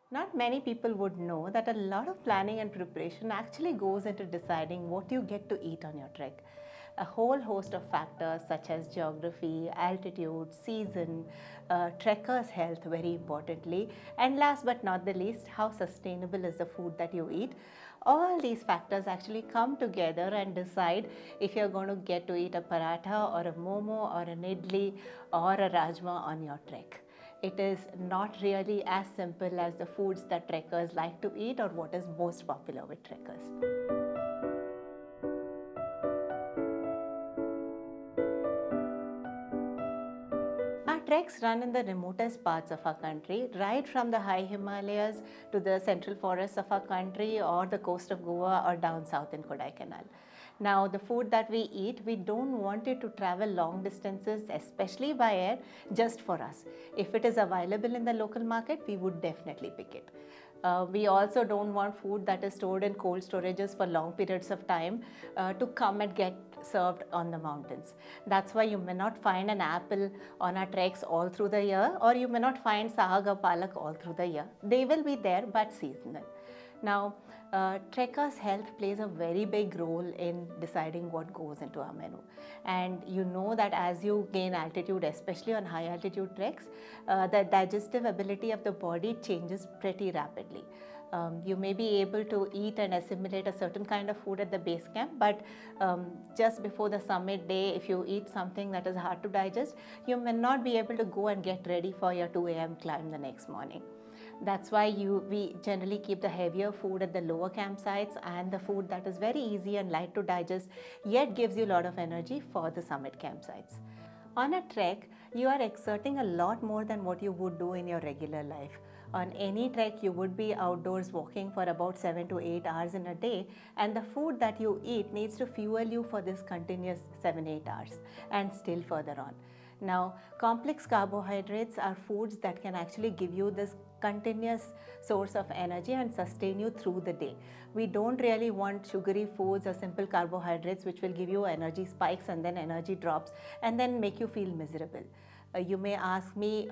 Not many people would know that a lot of planning and preparation actually goes into deciding what you get to eat on your trek. A whole host of factors such as geography, altitude, season, trekkers' health, very importantly, and last but not the least, how sustainable is the food that you eat. All these factors actually come together and decide if you're going to get to eat a paratha or a momo or an idli or a rajma on your trek. It is not really as simple as the foods that trekkers like to eat or what is most popular with trekkers. Our treks run in the remotest parts of our country, right from the high Himalayas to the central forests of our country or the coast of Goa or down south in Kodaikanal. Now, the food that we eat, we don't want it to travel long distances, especially by air, just for us. If it is available in the local market, we would definitely pick it. We also don't want food that is stored in cold storages for long periods of time to come and get served on the mountains. That's why you may not find an apple on our treks all through the year, or you may not find sahag or palak all through the year. They will be there, but seasonal. Now, trekkers' health plays a very big role in deciding what goes into our menu. And you know that as you gain altitude, especially on high altitude treks, the digestive ability of the body changes pretty rapidly. You may be able to eat and assimilate a certain kind of food at the base camp, but just before the summit day, if you eat something that is hard to digest, you may not be able to go and get ready for your 2 a.m. climb the next morning. That's why we generally keep the heavier food at the lower campsites and the food that is very easy and light to digest, yet gives you a lot of energy for the summit campsites. On a trek, you are exerting a lot more than what you would do in your regular life. On any trek, you would be outdoors walking for about 7 to 8 hours in a day, and the food that you eat needs to fuel you for this continuous 7-8 hours and still further on. Now, complex carbohydrates are foods that can actually give you this continuous source of energy and sustain you through the day. We don't really want sugary foods or simple carbohydrates which will give you energy spikes and then energy drops and then make you feel miserable. You may ask me,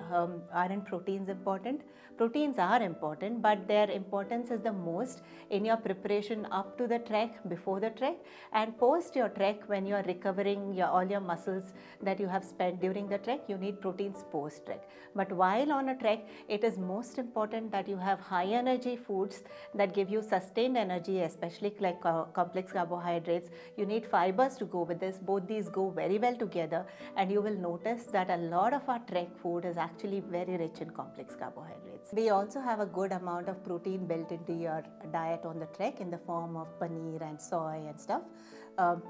aren't proteins important? Proteins are important, but their importance is the most in your preparation up to the trek, before the trek, and post your trek when you are recovering all your muscles that you have spent during the trek. You need proteins post trek. But while on a trek, it is most important that you have high energy foods that give you sustained energy, especially like complex carbohydrates. You need fibers to go with this. Both these go very well together, and you will notice that a lot of our trek food is actually very rich in complex carbohydrates. We also have a good amount of protein built into your diet on the trek in the form of paneer and soy and stuff,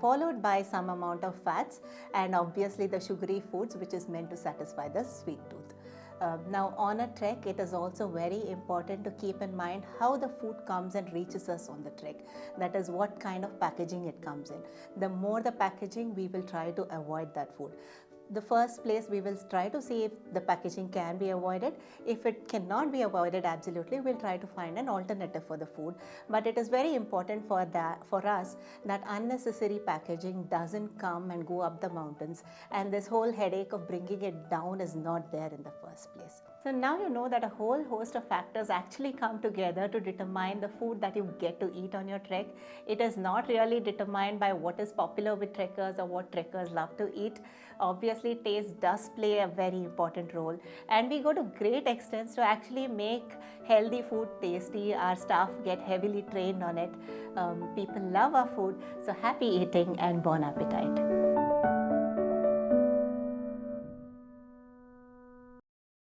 followed by some amount of fats and obviously the sugary foods which is meant to satisfy the sweet tooth. Now on a trek, it is also very important to keep in mind how the food comes and reaches us on the trek. That is what kind of packaging it comes in. The more the packaging, we will try to avoid that food. The first place, we will try to see if the packaging can be avoided. If it cannot be avoided absolutely, we'll try to find an alternative for the food. But it is very important for us that unnecessary packaging doesn't come and go up the mountains, and this whole headache of bringing it down is not there in the first place. So now you know that a whole host of factors actually come together to determine the food that you get to eat on your trek. It is not really determined by what is popular with trekkers or what trekkers love to eat. Obviously, taste does play a very important role, and we go to great extents to actually make healthy food tasty. Our staff get heavily trained on it. People love our food, so happy eating and bon appetit.